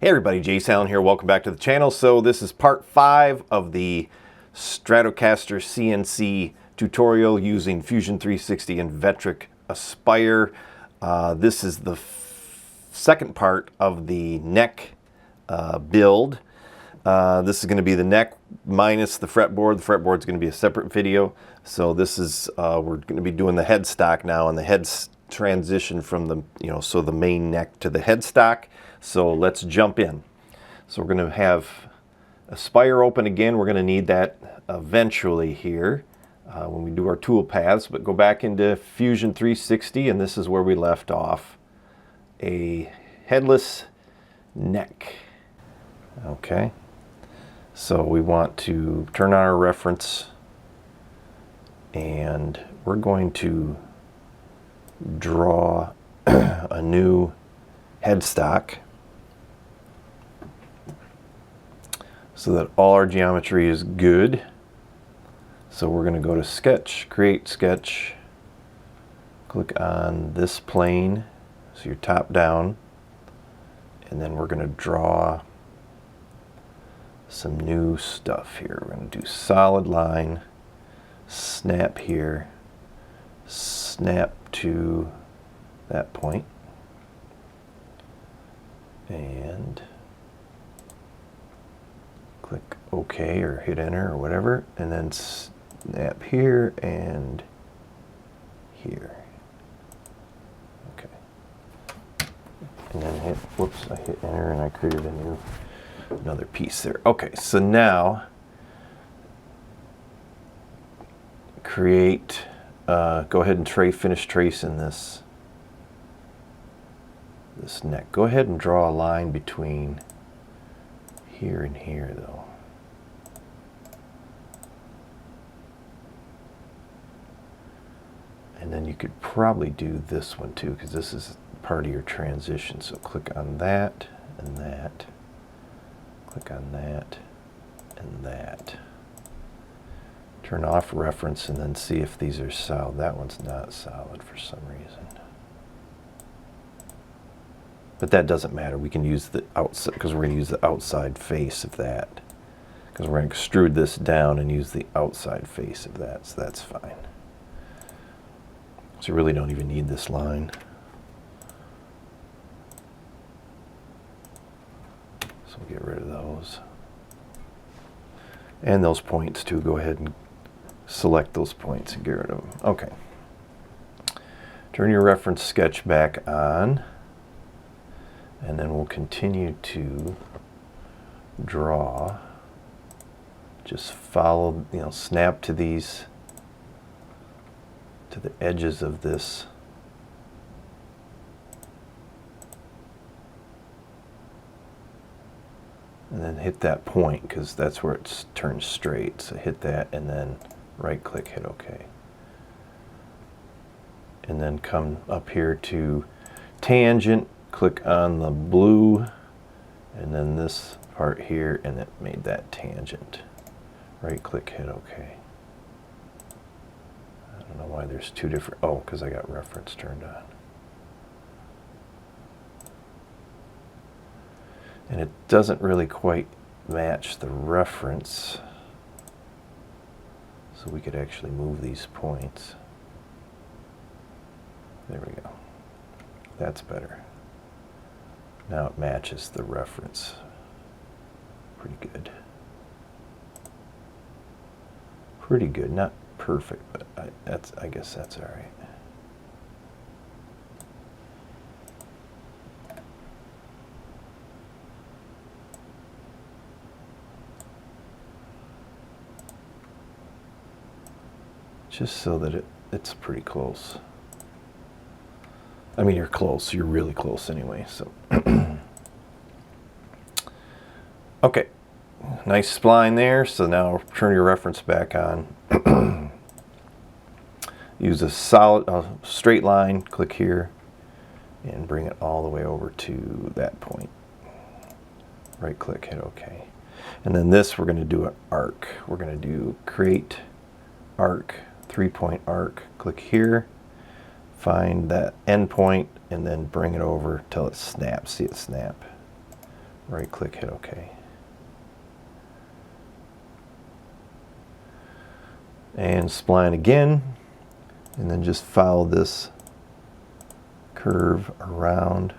Hey everybody, Jason Allen here. Welcome back to the channel. So this is part 5 of the Stratocaster CNC tutorial using Fusion 360 and Vectric Aspire. This is the second part of the neck build. This is going to be the neck minus the fretboard. The fretboard is going to be a separate video. So this is we're going to be doing the headstock now, and the head's transition from the so the main neck to the headstock. So let's jump in. So we're going to have Aspire open again. We're going to need that eventually here when we do our tool paths. But go back into Fusion 360, and this is where we left off. A headless neck. Okay. So we want to turn on our reference, and we're going to draw a new headstock so that all our geometry is good. So we're going to go to Sketch, Create Sketch, click on this plane, so you're top down, and then we're going to draw some new stuff here. We're going to do solid line, snap here, snap to that point, and click OK or hit enter or whatever, and then snap here and here. Okay. And then hit, whoops, I hit enter and I created another piece there. Okay, so now create, go ahead and finish tracing this neck. Go ahead and draw a line between here and here though. And then you could probably do this one too, because this is part of your transition. So click on that and that. Click on that and that. Turn off reference and then see if these are solid. That one's not solid for some reason. But that doesn't matter. We can use the outside, because we're going to use the outside face of that. Because we're going to extrude this down and use the outside face of that, so that's fine. So you really don't even need this line. So we'll get rid of those. And those points too. Go ahead and select those points and get rid of them. Okay. Turn your reference sketch back on. And then we'll continue to draw. Just follow, snap to these, to the edges of this. And then hit that point, because that's where it turns straight. So hit that and then right click, hit OK. And then come up here to tangent. Click on the blue, and then this part here, and it made that tangent. Right click, hit OK. I don't know why there's two different, oh, because I got reference turned on. And it doesn't really quite match the reference, so we could actually move these points. There we go. That's better. Now it matches the reference. Pretty good. Pretty good. Not perfect, but I guess that's all right. Just so that it's pretty close. I mean, you're close. You're really close anyway. So, okay, nice spline there. So now turn your reference back on. Use a solid, straight line. Click here, and bring it all the way over to that point. Right click, hit OK. And then this, we're going to do an arc. We're going to do create arc, 3-point arc. Click here. Find that end point and then bring it over till it snaps. See it snap. right click, hit OK. And spline again, and then just follow this curve around.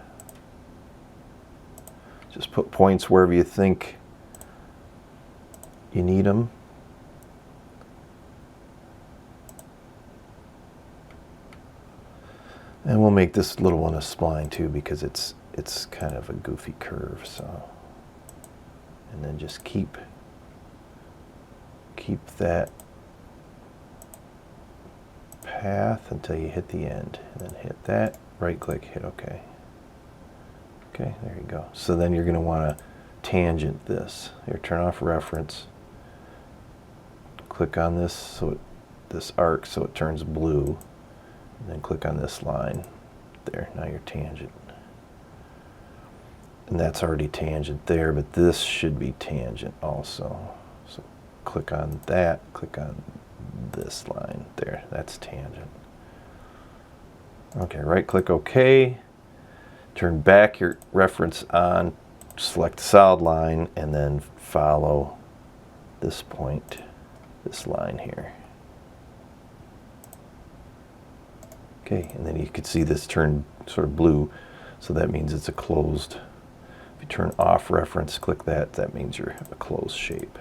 Just put points wherever you think you need them. And we'll make this little one a spline too, because it's kind of a goofy curve. So, and then just keep that path until you hit the end, and then hit that, right click, hit OK. Okay, there you go. So then you're going to want to tangent this. Here, turn off reference. Click on this this arc so it turns blue, and then click on this line. There, now you're tangent. And that's already tangent there, but this should be tangent also. So click on that, click on this line there, that's tangent. Okay, right click OK, turn back your reference on, select the solid line, and then follow this point, this line here. Okay, and then you can see this turn sort of blue, so that means it's a closed. If you turn off reference, click that, that means you're a closed shape.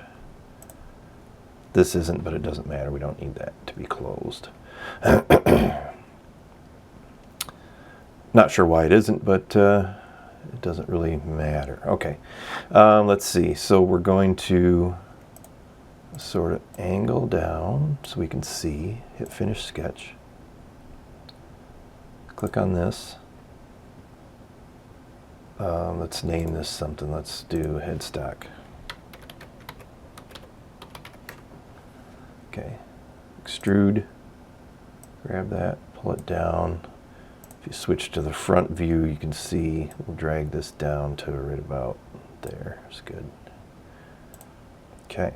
This isn't, but it doesn't matter. We don't need that to be closed. Not sure why it isn't, but it doesn't really matter. Okay, let's see. So we're going to sort of angle down so we can see. Hit Finish Sketch. Click on this. Let's name this something. Let's do headstock. Okay, extrude, grab that, pull it down. If you switch to the front view, you can see we'll drag this down to right about there. It's good. Okay.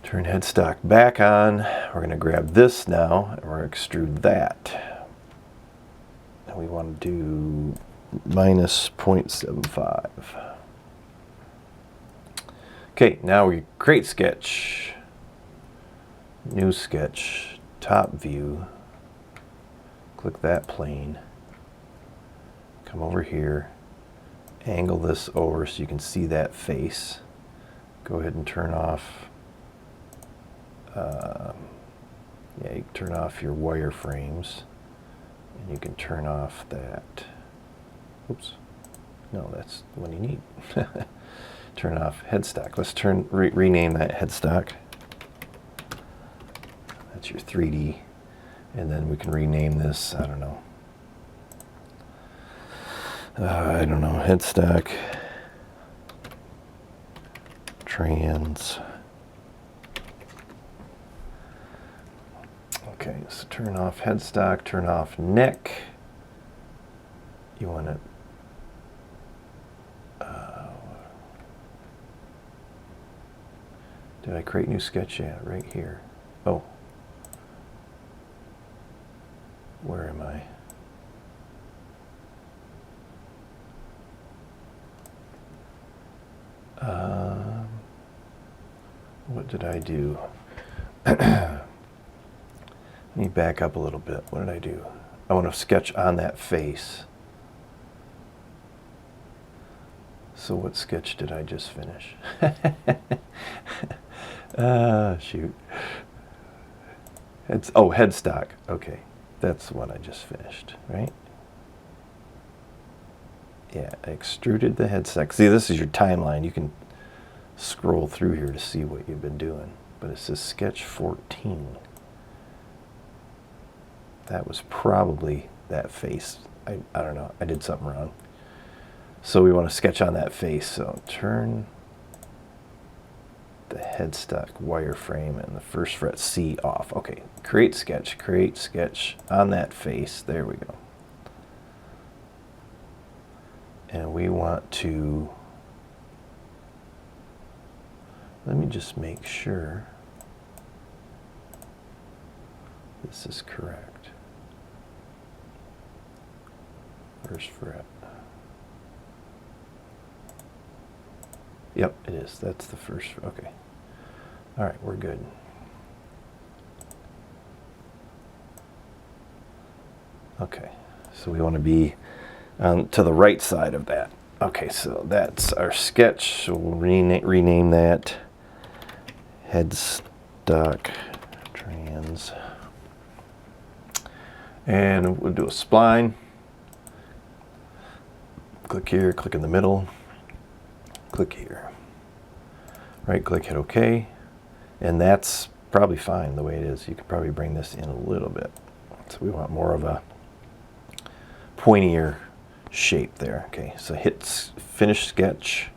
Turn headstock back on. We're going to grab this now, and we're going to extrude that. And we want to do minus 0.75. Okay, now we create sketch, new sketch, top view, click that plane, come over here, angle this over so you can see that face. Go ahead and turn off, you can turn off your wireframes, and you can turn off that, oops, no, that's the one you need. Turn off headstock. Let's rename that headstock. That's your 3D. And then we can rename this, I don't know, headstock trans. Okay, so turn off headstock, turn off neck. You want to did I create new sketch? Yeah, right here. Oh. Where am I? What did I do? Let me back up a little bit. What did I do? I want to sketch on that face. So what sketch did I just finish? Shoot. Headstock. Okay, that's the one I just finished, right? Yeah, I extruded the headstock. See, this is your timeline. You can scroll through here to see what you've been doing. But it says sketch 14. That was probably that face. I don't know. I did something wrong. So we want to sketch on that face. So turn the headstock wireframe and the first fret C off. Okay, create sketch on that face. There we go. And we want to, let me just make sure this is correct. first fret. Yep, it is. That's the first. Okay. All right, we're good. Okay, so we want to be to the right side of that. Okay, so that's our sketch. So we'll rename that headstock trans. And we'll do a spline. Click here, click in the middle, click here. Right click, hit OK. And that's probably fine the way it is. You could probably bring this in a little bit. So we want more of a pointier shape there. Okay, so hit finish sketch.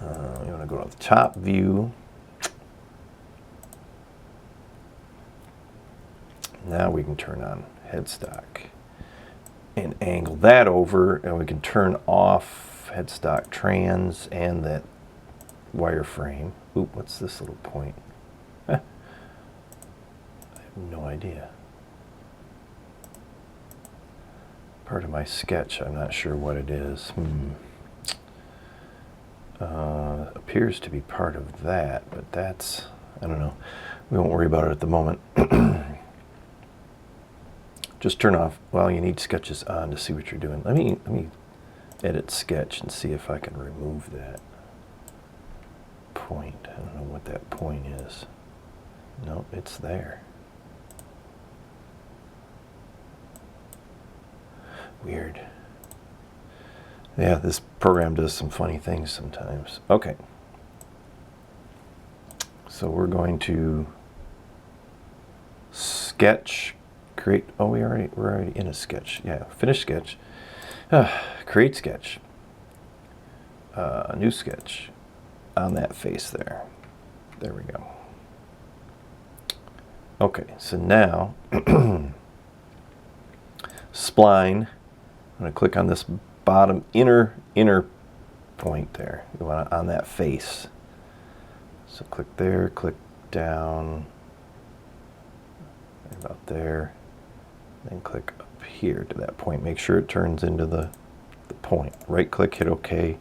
You want to go to the top view. Now we can turn on headstock and angle that over, and we can turn off headstock trans and that wireframe. Oop, what's this little point? I have no idea. Part of my sketch, I'm not sure what it is. Appears to be part of that, but that's, I don't know. We won't worry about it at the moment. Just turn off, well, you need sketches on to see what you're doing. Let me edit sketch and see if I can remove that point. I don't know what that point is. No, it's there. Weird. Yeah, this program does some funny things sometimes. Okay. So we're going to sketch, create, oh, we're already in a sketch. Yeah, finish sketch. Create sketch. New sketch on that face there. There we go. Okay, so now spline. I'm going to click on this bottom inner point there. You want it on that face. So click there, click down, about there, then click up here to that point. Make sure it turns into the point. Right click, hit OK,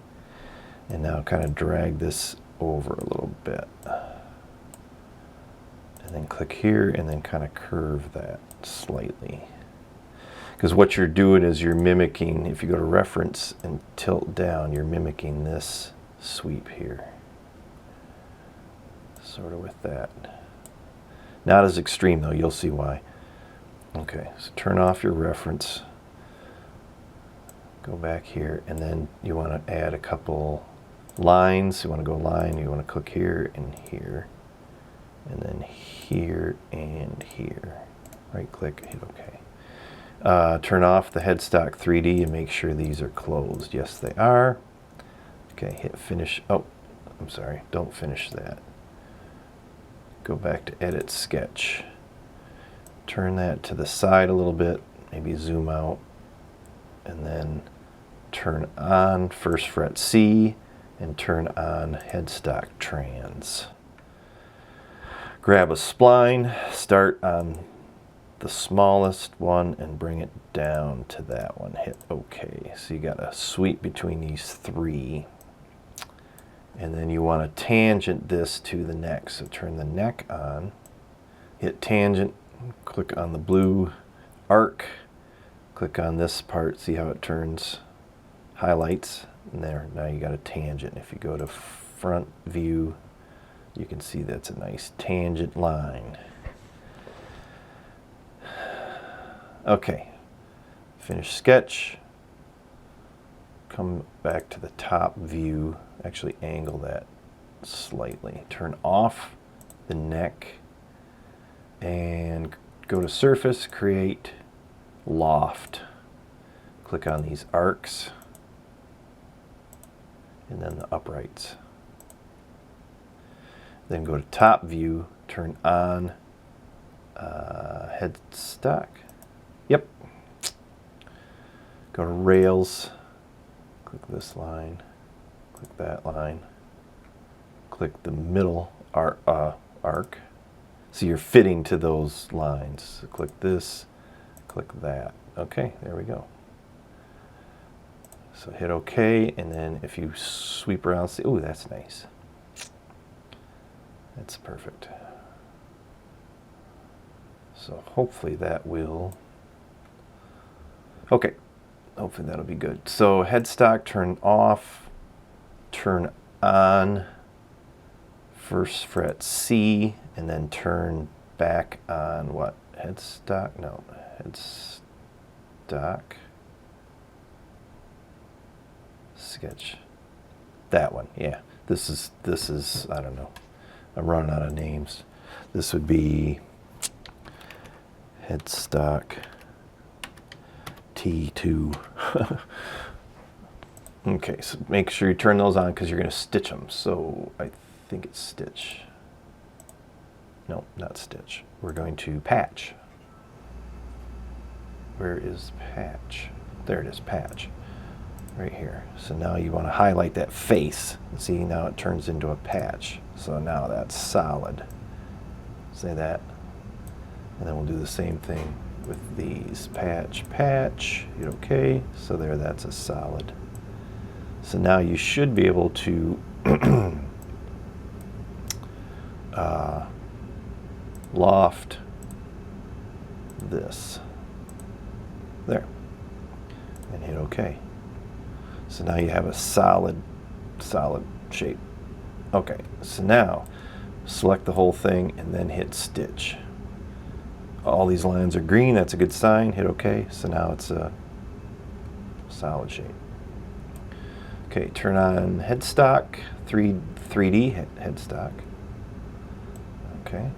and now kind of drag this over a little bit. And then click here and then kind of curve that slightly. Because what you're doing is you're mimicking, if you go to reference and tilt down, you're mimicking this sweep here. Sort of with that. Not as extreme though, you'll see why. Okay, so turn off your reference. Go back here, and then you want to add a couple lines. You want to go line, you want to click here and here. And then here and here. Right click, hit OK. Turn off the headstock 3D and make sure these are closed. Yes, they are. Okay, hit finish. Oh, I'm sorry, don't finish that. Go back to edit sketch. Turn that to the side a little bit, maybe zoom out, and then turn on first fret C and turn on headstock trans. Grab a spline, start on the smallest one and bring it down to that one. Hit OK. So you got a sweep between these three. And then you want to tangent this to the neck. So turn the neck on, hit tangent, click on the blue arc, click on this part, see how it turns, highlights, and there, now you got a tangent. If you go to front view, you can see that's a nice tangent line. Okay, finish sketch, come back to the top view, actually angle that slightly, turn off the neck and go to surface, create loft. Click on these arcs and then the uprights. Then go to top view, turn on headstock. Yep. Go to rails, click this line, click that line, click the middle arc. So you're fitting to those lines. So click this, click that. Okay, there we go. So hit OK, and then if you sweep around, see, ooh, that's nice. That's perfect. So hopefully that will, okay, hopefully that'll be good. So headstock, turn off, turn on, first fret C, and then turn back on what? Headstock? No, headstock. Sketch. That one, yeah. This is, I don't know. I'm running out of names. This would be headstock T2. Okay, so make sure you turn those on because you're going to stitch them. So I think it's stitch. No, not stitch. We're going to patch. Where is patch? There it is, patch. Right here. So now you want to highlight that face. See, now it turns into a patch. So now that's solid. Say that. And then we'll do the same thing with these. Patch, patch. Hit OK. So there, that's a solid. So now you should be able to loft this. There. And hit OK. So now you have a solid shape. Okay, so now select the whole thing and then hit stitch. All these lines are green, that's a good sign. Hit OK, so now it's a solid shape. Okay, turn on headstock, 3D headstock. Okay.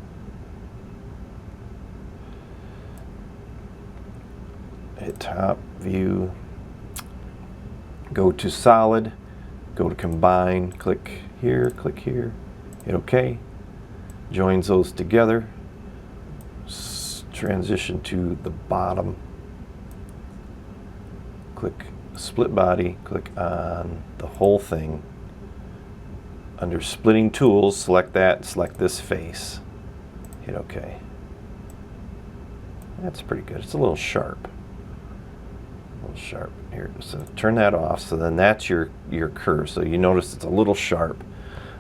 Hit top, view. Go to solid, go to combine, click here, hit OK. Joins those together. Transition to the bottom. Click split body, click on the whole thing. Under splitting tools, select that, select this face. Hit OK. That's pretty good. It's a little sharp. Sharp here, so turn that off. So then that's your curve. So you notice it's a little sharp,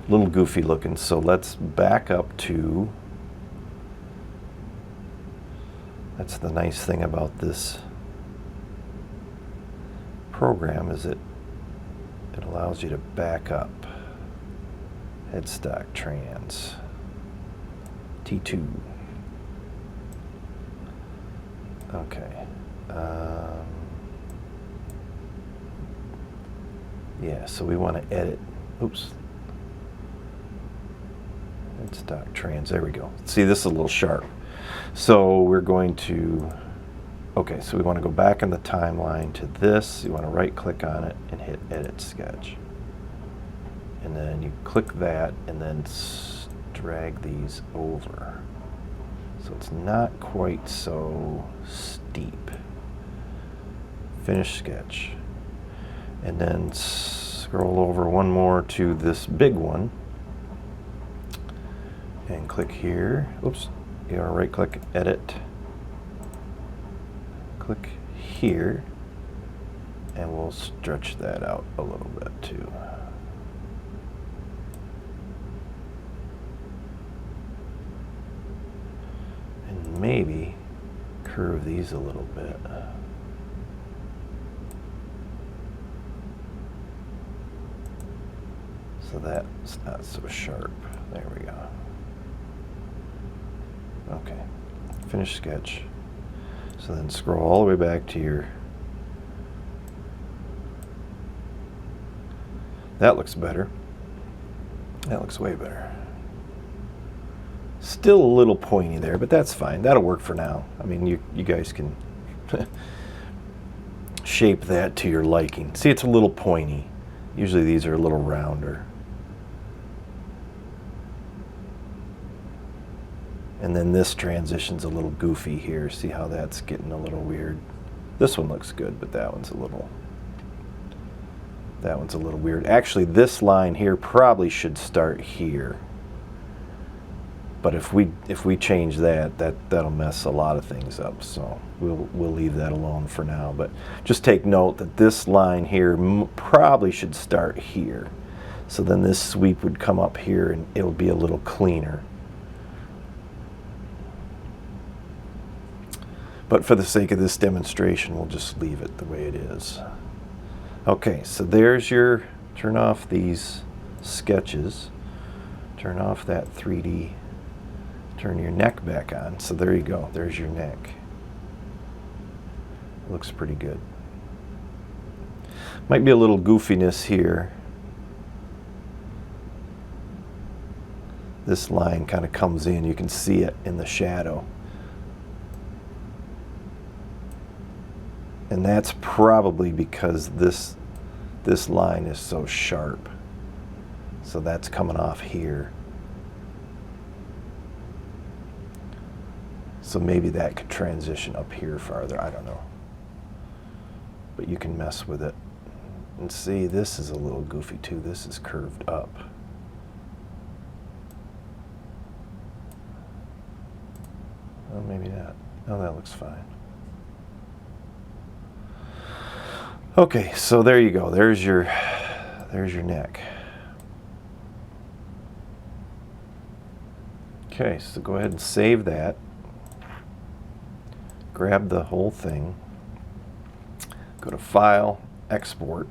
a little goofy looking. So let's back up to, that's the nice thing about this program, is it allows you to back up. Headstock trans T2. Okay. Yeah, so we want to edit. Oops. Headstock trans. There we go. See, this is a little sharp. So we're going to, okay, so we want to go back in the timeline to this. You want to right click on it and hit edit sketch. And then you click that and then drag these over. So it's not quite so steep. Finish sketch. And then scroll over one more to this big one and click here. Oops, you want to right click, edit, click here, and we'll stretch that out a little bit too. And maybe curve these a little bit. So that's not so sharp. There we go. Okay, finish sketch. So then scroll all the way back to your, that looks better. That looks way better. Still a little pointy there, but that's fine. That'll work for now. I mean, you guys can shape that to your liking. See, it's a little pointy. Usually these are a little rounder. And then this transition's a little goofy here. See how that's getting a little weird? This one looks good, but that one's a little weird. Actually, this line here probably should start here. But if we change that'll mess a lot of things up. So we'll leave that alone for now. But just take note that this line here probably should start here. So then this sweep would come up here and it'll be a little cleaner. But for the sake of this demonstration, we'll just leave it the way it is. Okay, so there's your, turn off these sketches, turn off that 3D, turn your neck back on. So there you go, there's your neck. Looks pretty good. Might be a little goofiness here. This line kind of comes in, you can see it in the shadow. And that's probably because this line is so sharp. So that's coming off here. So maybe that could transition up here farther, I don't know. But you can mess with it. And see, this is a little goofy too. This is curved up. Oh, maybe not. Oh, that looks fine. Okay, so there you go. There's your neck. Okay, so go ahead and save that. Grab the whole thing. Go to File, Export.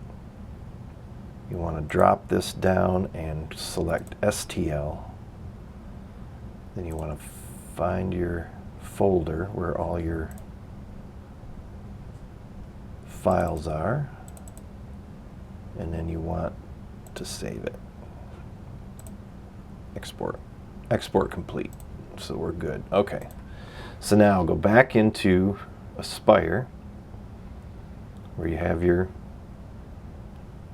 You want to drop this down and select STL. Then you want to find your folder where all your files are, and then you want to save it. Export. Export complete. So we're good. Okay. So now go back into Aspire where you have your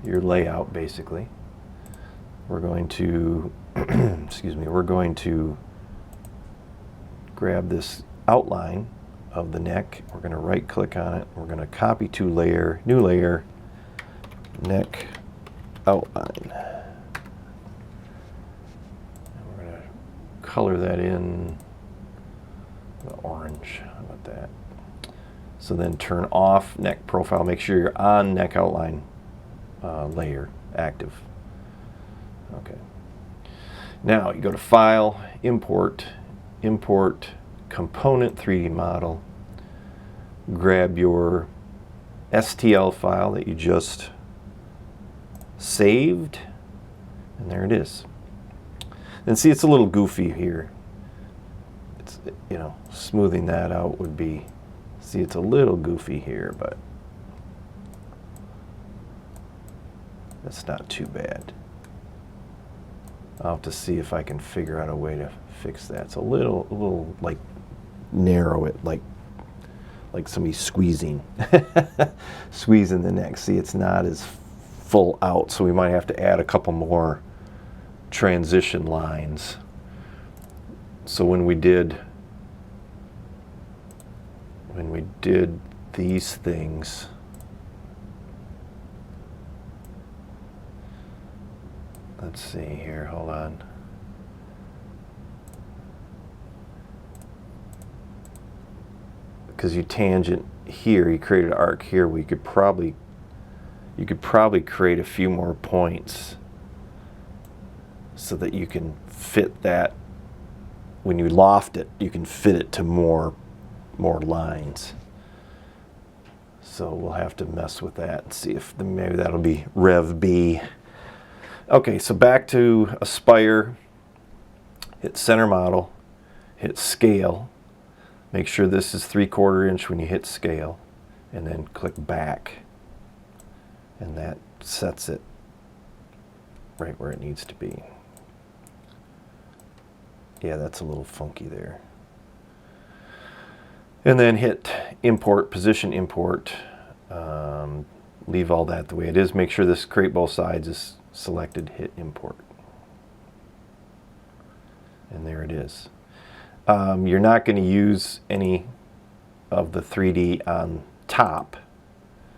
layout basically. We're going to excuse me, we're going to grab this outline of the neck. We're going to right click on it. We're going to copy to layer, new layer, neck outline. And we're going to color that in the orange. How about that? So then turn off neck profile. Make sure you're on neck outline layer active. Okay. Now you go to File, Import, Import Component 3D Model. Grab your STL file that you just saved, and there it is. And see, it's a little goofy here. It's, you know, smoothing that out would be, see, it's a little goofy here, but that's not too bad. I'll have to see if I can figure out a way to fix that. It's a little like narrow it, like somebody squeezing squeezing the neck. See, it's not as full out, so we might have to add a couple more transition lines. So when we did these things, let's see here, hold on. Because you tangent here, you created an arc here, you could probably create a few more points so that you can fit that. When you loft it, you can fit it to more lines. So we'll have to mess with that and see if maybe that'll be Rev B. Okay, so back to Aspire. Hit Center Model, hit Scale. Make sure this is 3/4 inch when you hit Scale, and then click Back. And that sets it right where it needs to be. Yeah, that's a little funky there. And then hit Import, Position Import. Leave all that the way it is. Make sure this Create Both Sides is selected. Hit Import. And there it is. You're not going to use any of the 3D on top,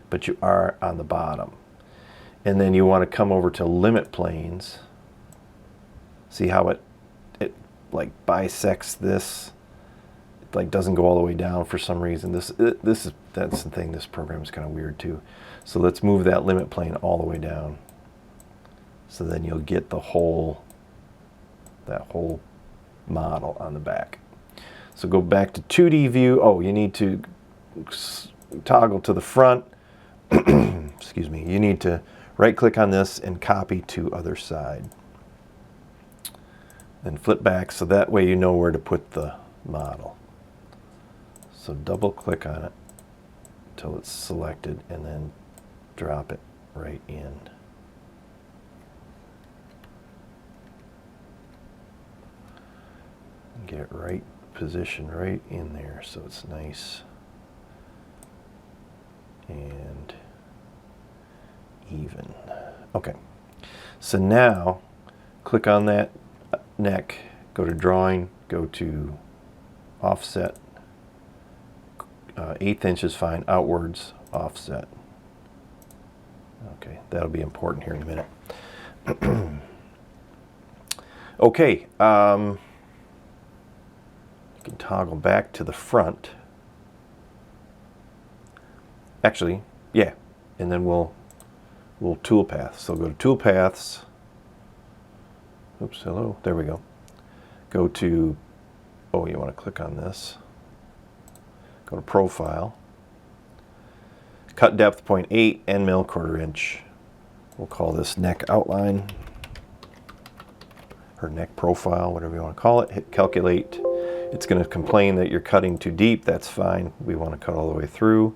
but you are on the bottom. And then you want to come over to Limit Planes. See how it like bisects this. It like doesn't go all the way down for some reason. That's the thing. This program is kind of weird too. So let's move that limit plane all the way down. So then you'll get the whole, that whole model on the back. So go back to 2D view. Oh, you need to toggle to the front. Excuse me. You need to right click on this and copy to other side. Then flip back so that way you know where to put the model. So double click on it until it's selected and then drop it right in. Get it right position right in there so it's nice and even. Okay, so now click on that neck, go to drawing, go to offset, 1/8 inch is fine, outwards, offset. Okay, that'll be important here in a minute. Okay, you can toggle back to the front. Actually, yeah, and then we'll toolpath. So go to toolpaths. Oops, hello, there we go. Go to, oh, you want to click on this. Go to profile. Cut depth 0.8, end mill 1/4 inch. We'll call this neck outline, or neck profile, whatever you want to call it. Hit calculate. It's going to complain that you're cutting too deep. That's fine. We want to cut all the way through.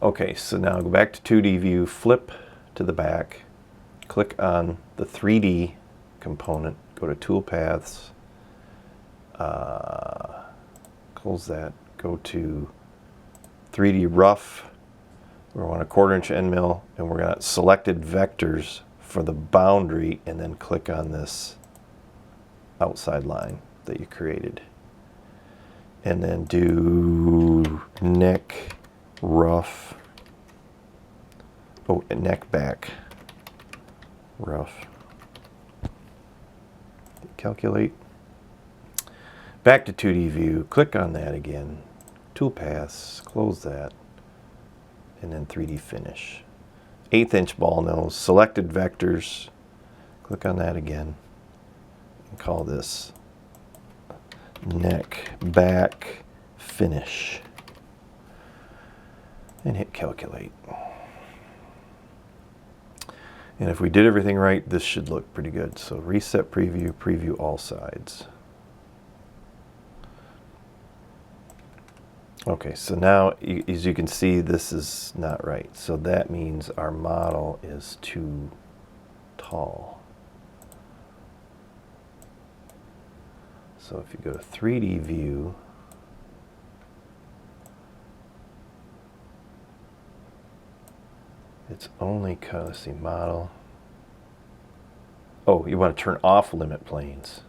Okay, so now go back to 2D view, flip to the back, click on the 3D component, go to toolpaths, close that, go to 3D rough. We want a 1/4 inch end mill, and we're going to selected vectors for the boundary, and then click on this outside line that you created. And then do neck rough, oh, neck back rough. Calculate. Back to 2D view, click on that again, toolpaths, close that, and then 3D finish. 1/8 inch ball nose, selected vectors, click on that again, and call this neck back finish, and hit calculate. And if we did everything right, this should look pretty good. So reset preview, preview all sides. Okay, so now as you can see, this is not right. So that means our model is too tall. So if you go to 3D view, it's only cut, let's see, model. Oh, you want to turn off limit planes.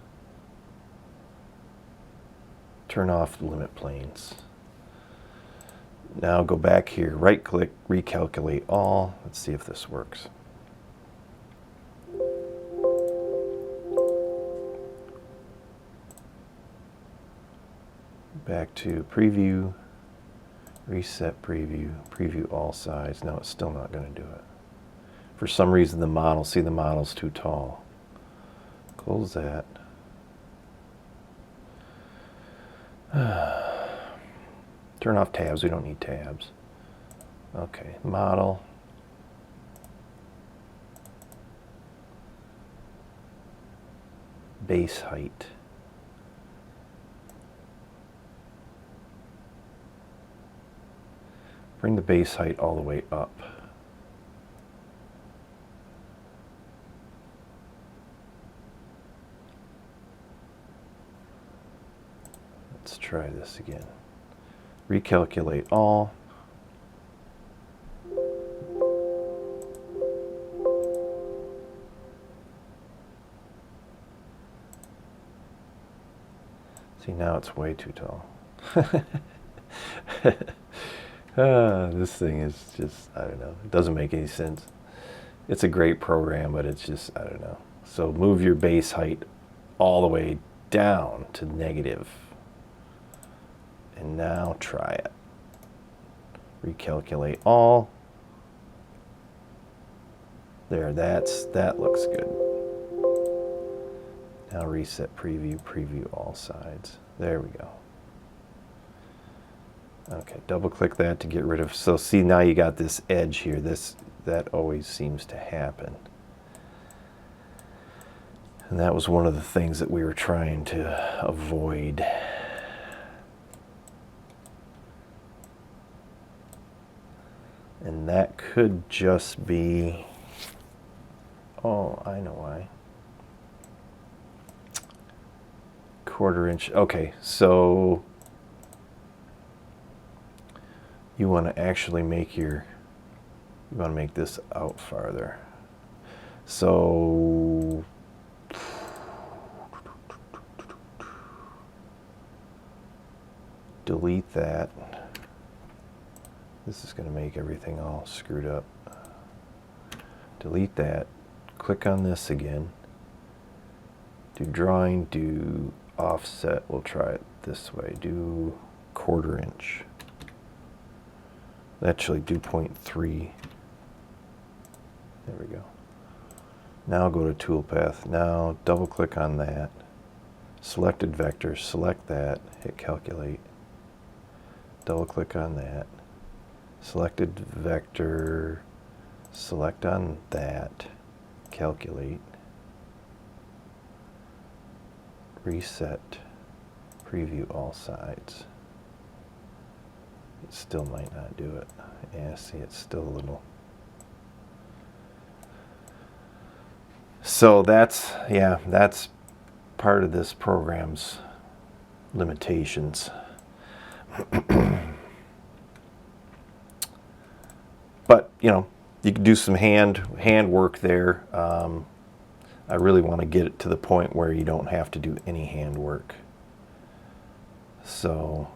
Turn off the limit planes. Now go back here, right click, recalculate all. Let's see if this works. Back to preview, reset preview, preview all sides. No, it's still not going to do it. For some reason the model, see the model's too tall. Close that. Turn off tabs, we don't need tabs. Okay, model. Base height. Bring the base height all the way up. Let's try this again. Recalculate all. See, now it's way too tall. This thing is just, I don't know. It doesn't make any sense. It's a great program, but it's just, I don't know. So move your base height all the way down to negative. And now try it. Recalculate all. There, that looks good. Now reset preview, preview all sides. There we go. Okay, double click that to get rid of, so see now you got this edge here. That always seems to happen. And that was one of the things that we were trying to avoid. And that could just be, oh, I know why. 1/4 inch. Okay, so you want to actually make you want to make this out farther. So delete that. This is going to make everything all screwed up. Delete that. Click on this again. Do drawing, do offset. We'll try it this way. Do 1/4 inch. Actually, do 0.3. There we go. Now go to toolpath. Now double click on that. Selected vector, select that, hit calculate. Double click on that. Selected vector, select on that, calculate. Reset, preview all sides. It still might not do it. Yeah, see, it's still a little. So that's, yeah, that's part of this program's limitations. But, you know, you can do some hand work there. I really want to get it to the point where you don't have to do any hand work. So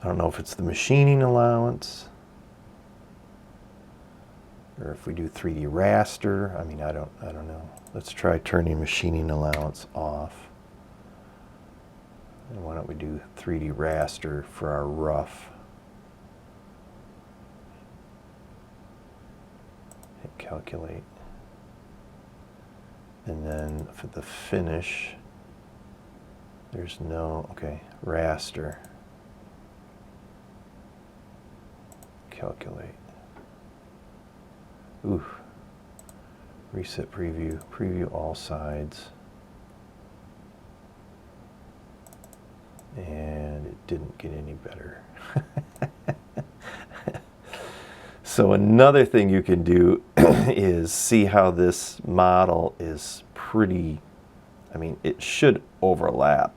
I don't know if it's the machining allowance or if we do 3D raster. I mean, I don't know. Let's try turning machining allowance off. And why don't we do 3D raster for our rough? Hit calculate. And then for the finish, there's no, okay, raster. Calculate. Ooh. Reset preview. Preview all sides. And it didn't get any better. So another thing you can do is see how this model is pretty, I mean, it should overlap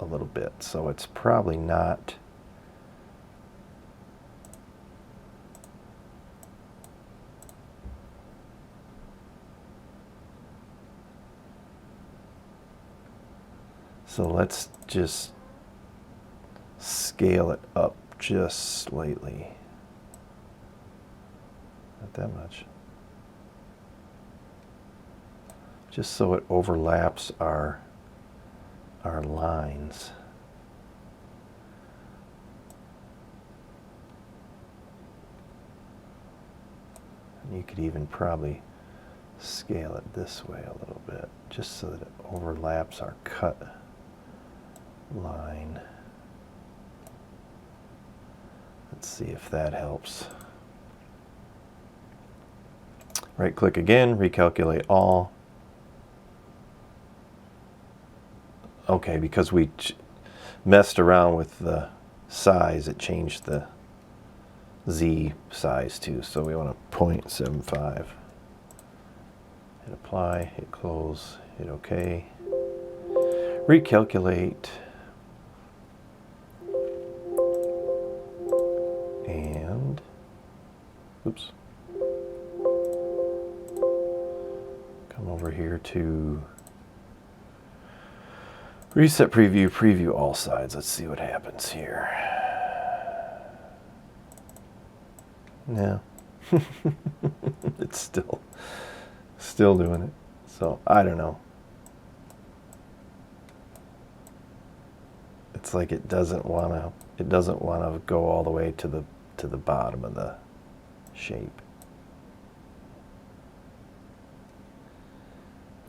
a little bit. So it's probably not. So let's just scale it up just slightly. Not that much. Just so it overlaps our lines. And you could even probably scale it this way a little bit, just so that it overlaps our cut line. Let's see if that helps. Right click again, recalculate all. Okay, because we messed around with the size, it changed the Z size too. So we want to 0.75. Hit apply, hit close, hit OK. Recalculate. And, oops. Come over here to reset preview, preview all sides. Let's see what happens here. No, It's still doing it. So I don't know. It's like it doesn't want to go all the way to the bottom of the shape.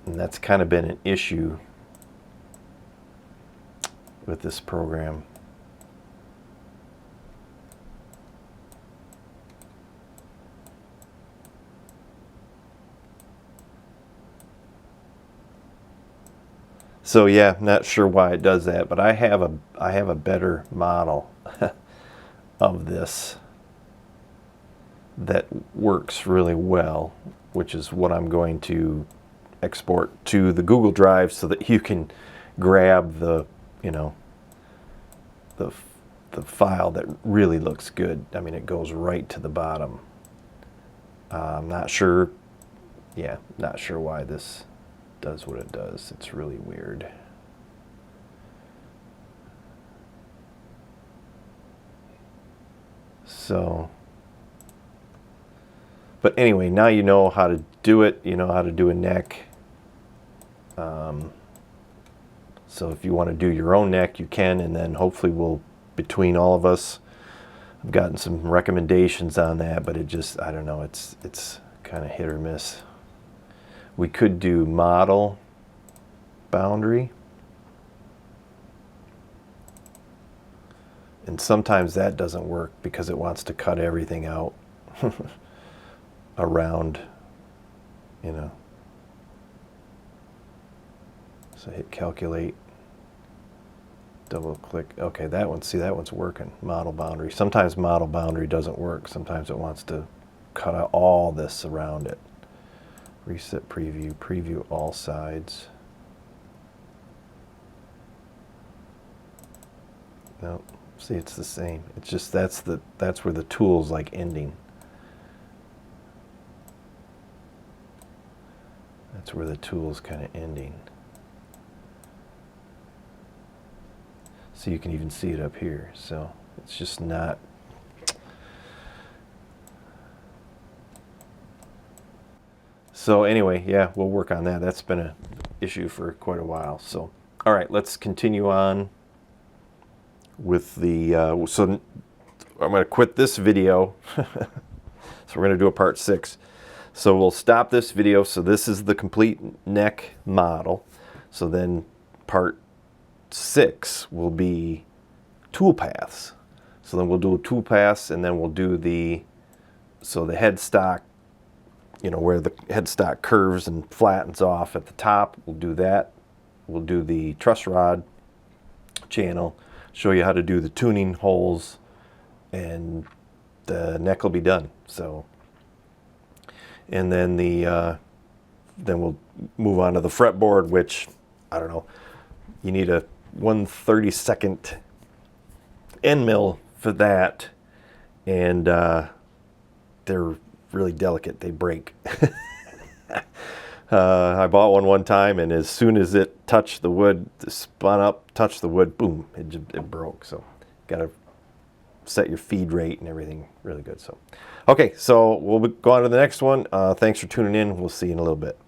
And that's kind of been an issue with this program. So yeah, not sure why it does that, but I have a better model of this that works really well, which is what I'm going to export to the Google Drive so that you can grab the, you know, the file that really looks good. I mean, it goes right to the bottom. I'm not sure, yeah, not sure why this does what it does. It's really weird. So, but anyway, now you know how to do it. You know how to do a neck. So if you want to do your own neck, you can, and then hopefully we'll, between all of us, I've gotten some recommendations on that, but it just, I don't know, it's kind of hit or miss. We could do model boundary, and sometimes that doesn't work because it wants to cut everything out around, you know. So hit calculate, double click. Okay, that one, see, that one's working. Model boundary. Sometimes model boundary doesn't work. Sometimes it wants to cut out all this around it. Reset preview, preview all sides. No, see, it's the same. It's just that's where the tool's like ending. That's where the tool's kind of ending. So you can even see it up here. So it's just not. So anyway, yeah, we'll work on that. That's been an issue for quite a while. So, all right, let's continue on with the, so I'm going to quit this video. So we're going to do a part 6. So we'll stop this video. So this is the complete neck model. So then part 6 will be tool paths. So then we'll do tool paths, and then we'll do the headstock, you know, where the headstock curves and flattens off at the top. We'll do that. We'll do the truss rod channel, show you how to do the tuning holes, and the neck will be done. So, and then then we'll move on to the fretboard, which, I don't know, you need a 1/32 end mill for that, and they're really delicate. They break. I bought one time, and as soon as it touched the wood, spun up, touched the wood, boom, it broke. So got to set your feed rate and everything really good. So, okay, so we'll go on to the next one. Thanks for tuning in. We'll see you in a little bit.